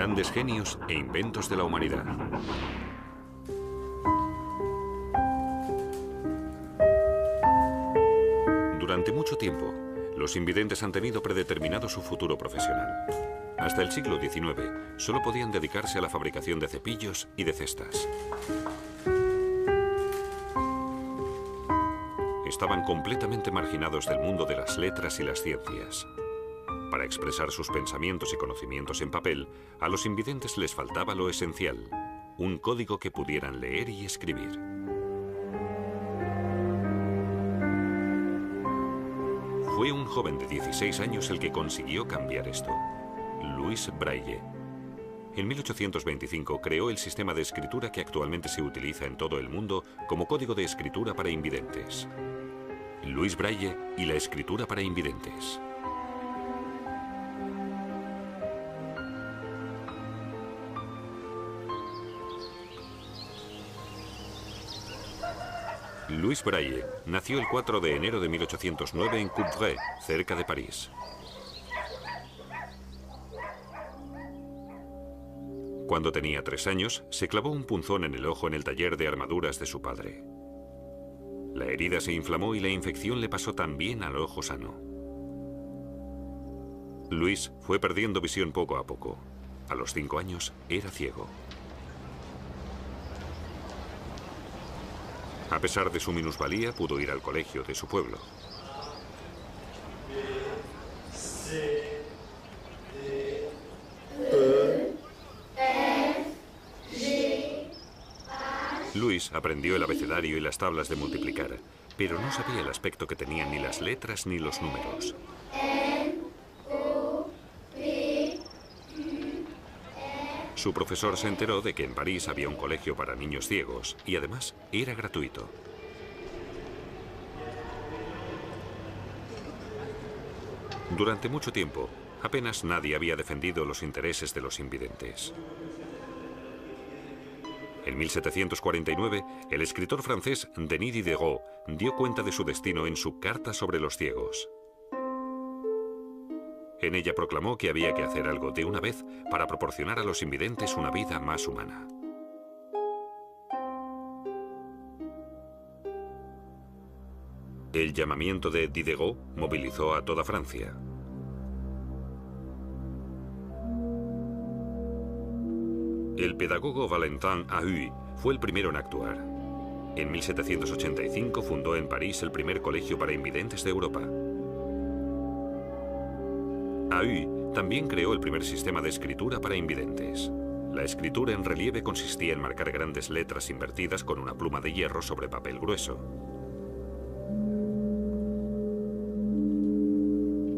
Grandes genios e inventos de la humanidad. Durante mucho tiempo, los invidentes han tenido predeterminado su futuro profesional. Hasta el siglo XIX, solo podían dedicarse a la fabricación de cepillos y de cestas. Estaban completamente marginados del mundo de las letras y las ciencias. Para expresar sus pensamientos y conocimientos en papel, a los invidentes les faltaba lo esencial, un código que pudieran leer y escribir. Fue un joven de 16 años el que consiguió cambiar esto, Louis Braille. En 1825 creó el sistema de escritura que actualmente se utiliza en todo el mundo como código de escritura para invidentes. Louis Braille y la escritura para invidentes. Louis Braille nació el 4 de enero de 1809 en Coupvray, cerca de París. Cuando tenía 3 años, se clavó un punzón en el ojo en el taller de armaduras de su padre. La herida se inflamó y la infección le pasó también al ojo sano. Louis fue perdiendo visión poco a poco. A los 5 años era ciego. A pesar de su minusvalía, pudo ir al colegio de su pueblo. Louis aprendió el abecedario y las tablas de multiplicar, pero no sabía el aspecto que tenían ni las letras ni los números. Su profesor se enteró de que en París había un colegio para niños ciegos y además era gratuito. Durante mucho tiempo, apenas nadie había defendido los intereses de los invidentes. En 1749, el escritor francés Denis Diderot dio cuenta de su destino en su Carta sobre los ciegos. En ella proclamó que había que hacer algo de una vez para proporcionar a los invidentes una vida más humana. El llamamiento de Diderot movilizó a toda Francia. El pedagogo Valentin Ahuy fue el primero en actuar. En 1785 fundó en París el primer colegio para invidentes de Europa. Ahuy también creó el primer sistema de escritura para invidentes. La escritura en relieve consistía en marcar grandes letras invertidas con una pluma de hierro sobre papel grueso.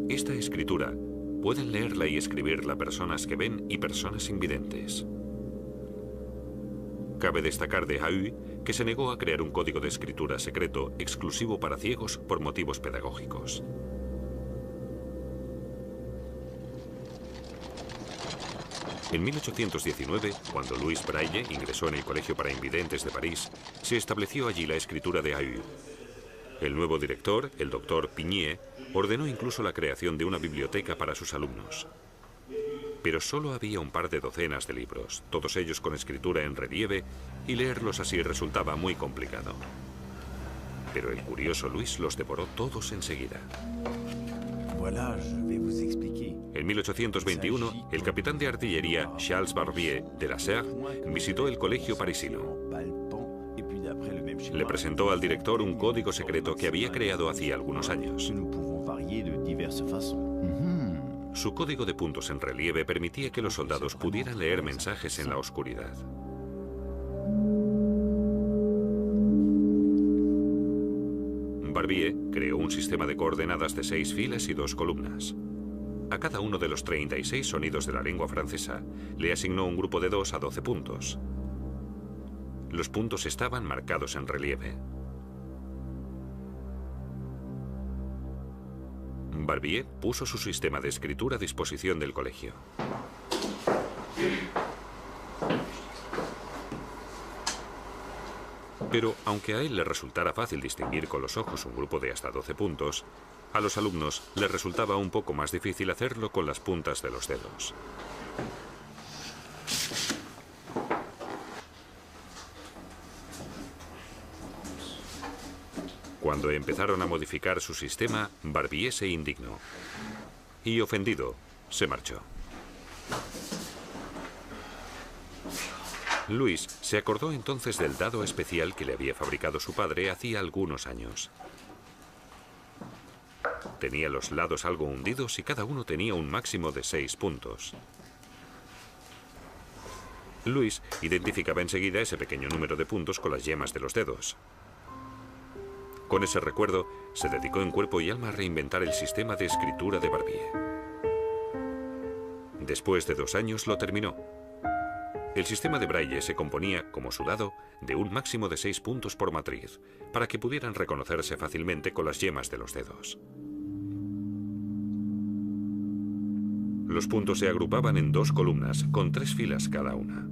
Esta escritura pueden leerla y escribirla personas que ven y personas invidentes. Cabe destacar de Ahuy que se negó a crear un código de escritura secreto exclusivo para ciegos por motivos pedagógicos. En 1819, cuando Louis Braille ingresó en el Colegio para Invidentes de París, se estableció allí la escritura de Ahuy. El nuevo director, el doctor Pignier, ordenó incluso la creación de una biblioteca para sus alumnos. Pero solo había un par de docenas de libros, todos ellos con escritura en relieve, y leerlos así resultaba muy complicado. Pero el curioso Louis los devoró todos enseguida. En 1821, el capitán de artillería Charles Barbier de la Serre visitó el colegio parisino. Le presentó al director un código secreto que había creado hacía algunos años. Su código de puntos en relieve permitía que los soldados pudieran leer mensajes en la oscuridad. Barbier creó un sistema de coordenadas de 6 filas y 2 columnas. A cada uno de los 36 sonidos de la lengua francesa le asignó un grupo de 2 a 12 puntos. Los puntos estaban marcados en relieve. Barbier puso su sistema de escritura a disposición del colegio. Pero, aunque a él le resultara fácil distinguir con los ojos un grupo de hasta 12 puntos, a los alumnos les resultaba un poco más difícil hacerlo con las puntas de los dedos. Cuando empezaron a modificar su sistema, Barbier se indignó. Y ofendido, se marchó. Louis se acordó entonces del dado especial que le había fabricado su padre hacía algunos años. Tenía los lados algo hundidos y cada uno tenía un máximo de 6 puntos. Louis identificaba enseguida ese pequeño número de puntos con las yemas de los dedos. Con ese recuerdo, se dedicó en cuerpo y alma a reinventar el sistema de escritura de Barbier. Después de 2 años lo terminó. El sistema de Braille se componía, como su dado, de un máximo de 6 puntos por matriz, para que pudieran reconocerse fácilmente con las yemas de los dedos. Los puntos se agrupaban en 2 columnas, con 3 filas cada una.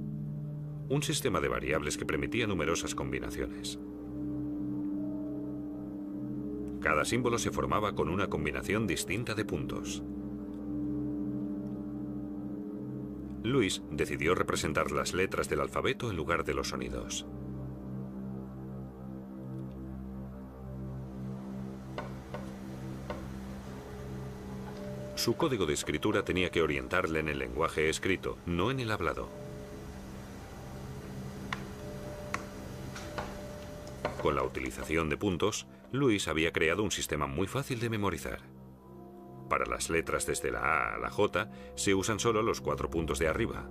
Un sistema de variables que permitía numerosas combinaciones. Cada símbolo se formaba con una combinación distinta de puntos. Louis decidió representar las letras del alfabeto en lugar de los sonidos. Su código de escritura tenía que orientarle en el lenguaje escrito, no en el hablado. Con la utilización de puntos, Louis había creado un sistema muy fácil de memorizar. Para las letras desde la A a la J se usan solo los 4 puntos de arriba.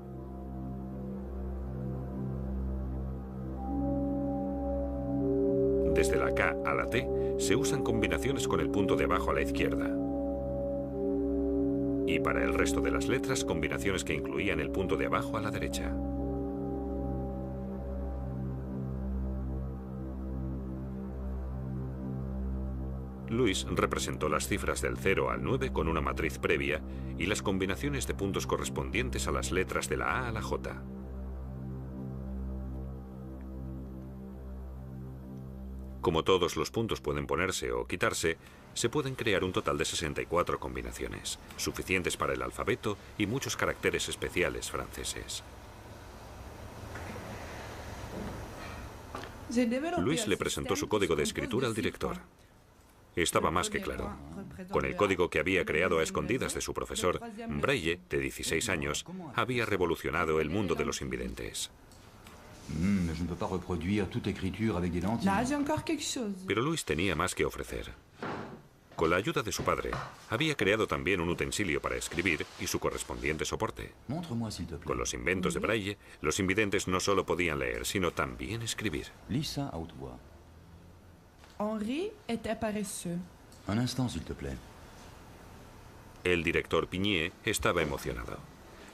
Desde la K a la T se usan combinaciones con el punto de abajo a la izquierda. Y para el resto de las letras, combinaciones que incluían el punto de abajo a la derecha. Louis representó las cifras del 0 al 9 con una matriz previa y las combinaciones de puntos correspondientes a las letras de la A a la J. Como todos los puntos pueden ponerse o quitarse, se pueden crear un total de 64 combinaciones, suficientes para el alfabeto y muchos caracteres especiales franceses. Louis le presentó su código de escritura al director. Estaba más que claro. Con el código que había creado a escondidas de su profesor, Braille, de 16 años, había revolucionado el mundo de los invidentes. Pero Louis tenía más que ofrecer. Con la ayuda de su padre, había creado también un utensilio para escribir y su correspondiente soporte. Con los inventos de Braille, los invidentes no solo podían leer, sino también escribir. Henri était paresseux. Un instant, s'il te plaît. El director Pigné estaba emocionado.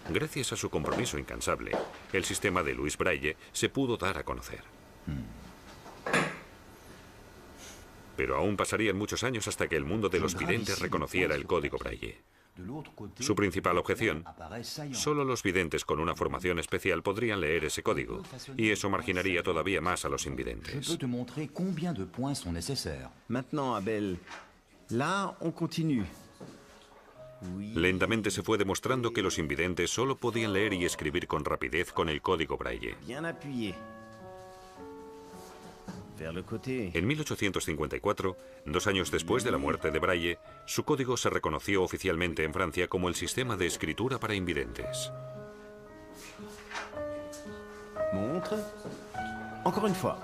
Gracias a su compromiso incansable, el sistema de Louis Braille se pudo dar a conocer. Pero aún pasarían muchos años hasta que el mundo de los videntes reconociera el código Braille. Su principal objeción: solo los videntes con una formación especial podrían leer ese código, y eso marginaría todavía más a los invidentes. Maintenant, Abel, là, on continue. Lentamente se fue demostrando que los invidentes solo podían leer y escribir con rapidez con el código Braille. Bien appuyé. Vers le côté. En 1854, 2 años después de la muerte de Braille, su código se reconoció oficialmente en Francia como el sistema de escritura para invidentes. Montre. Encore une fois.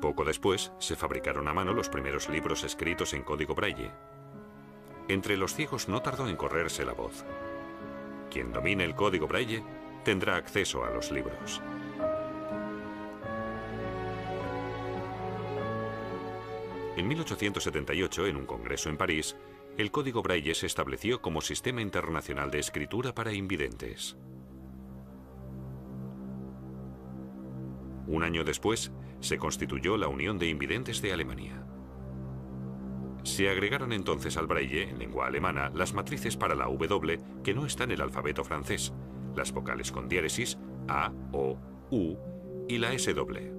Poco después, se fabricaron a mano los primeros libros escritos en código Braille. Entre los ciegos no tardó en correrse la voz. Quien domine el código Braille tendrá acceso a los libros. En 1878, en un congreso en París, el código Braille se estableció como sistema internacional de escritura para invidentes. Un año después, se constituyó la Unión de Invidentes de Alemania. Se agregaron entonces al Braille, en lengua alemana, las matrices para la W que no está en el alfabeto francés, las vocales con diéresis, A, O, U y la S doble.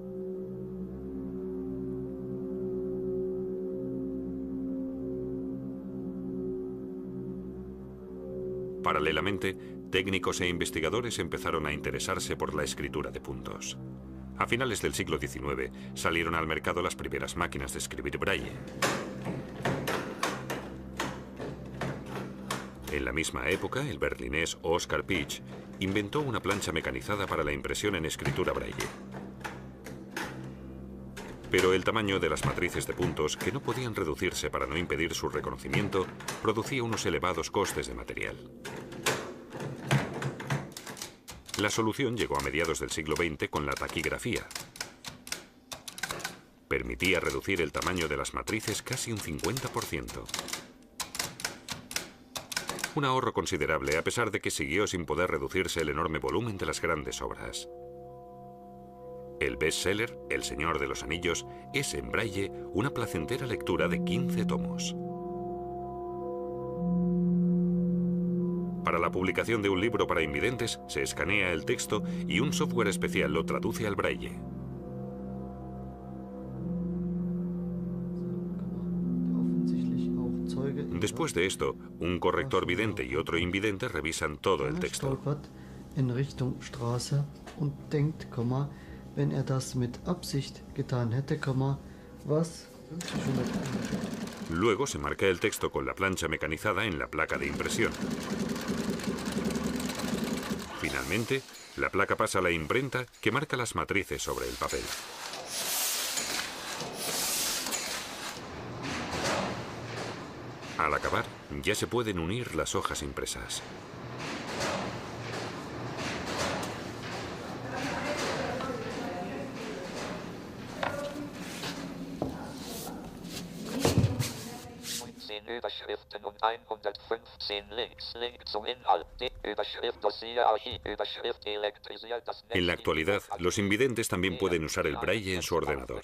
Paralelamente, técnicos e investigadores empezaron a interesarse por la escritura de puntos. A finales del siglo XIX salieron al mercado las primeras máquinas de escribir braille. En la misma época, el berlinés Oskar Piëch inventó una plancha mecanizada para la impresión en escritura braille. Pero el tamaño de las matrices de puntos, que no podían reducirse para no impedir su reconocimiento, producía unos elevados costes de material. La solución llegó a mediados del siglo XX con la taquigrafía. Permitía reducir el tamaño de las matrices casi un 50%. Un ahorro considerable a pesar de que siguió sin poder reducirse el enorme volumen de las grandes obras. El bestseller, El Señor de los Anillos, es en braille una placentera lectura de 15 tomos. Para la publicación de un libro para invidentes, se escanea el texto y un software especial lo traduce al braille. Después de esto, un corrector vidente y otro invidente revisan todo el texto. In Richtung Straße und denkt, wenn das mit Absicht getan hätte, was? Luego se marca el texto con la plancha mecanizada en la placa de impresión. Finalmente, la placa pasa a la imprenta que marca las matrices sobre el papel. Al acabar, ya se pueden unir las hojas impresas. Überschriften und 115 Links. Link zum Inhalt. Die Überschrift Dossier Archiv. Überschrift elektrisiert das Netz. En la actualidad, los invidentes también pueden usar el braille en su ordenador.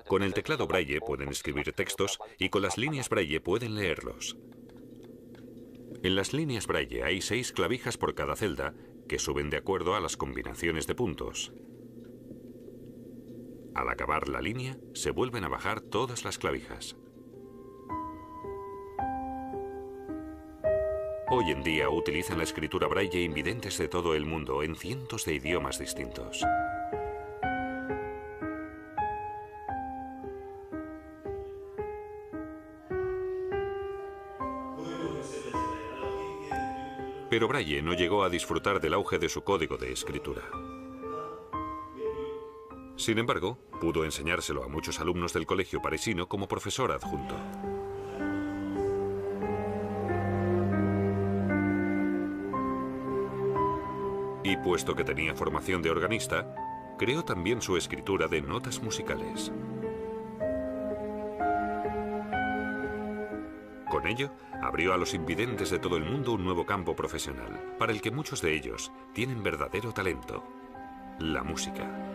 Con el teclado braille pueden escribir textos y con las líneas braille pueden leerlos. En las líneas braille hay 6 clavijas por cada celda que suben de acuerdo a las combinaciones de puntos. Al acabar la línea, se vuelven a bajar todas las clavijas. Hoy en día utilizan la escritura braille invidentes de todo el mundo en cientos de idiomas distintos. Pero Braille no llegó a disfrutar del auge de su código de escritura. Sin embargo, pudo enseñárselo a muchos alumnos del colegio parisino como profesor adjunto. Y puesto que tenía formación de organista, creó también su escritura de notas musicales. Con ello, abrió a los invidentes de todo el mundo un nuevo campo profesional, para el que muchos de ellos tienen verdadero talento: la música.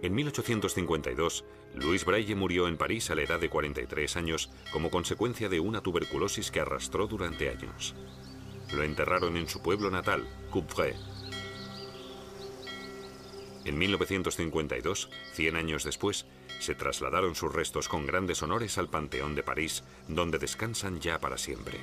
En 1852, Louis Braille murió en París a la edad de 43 años como consecuencia de una tuberculosis que arrastró durante años. Lo enterraron en su pueblo natal, Coupvray. En 1952, 100 años después, se trasladaron sus restos con grandes honores al Panteón de París, donde descansan ya para siempre.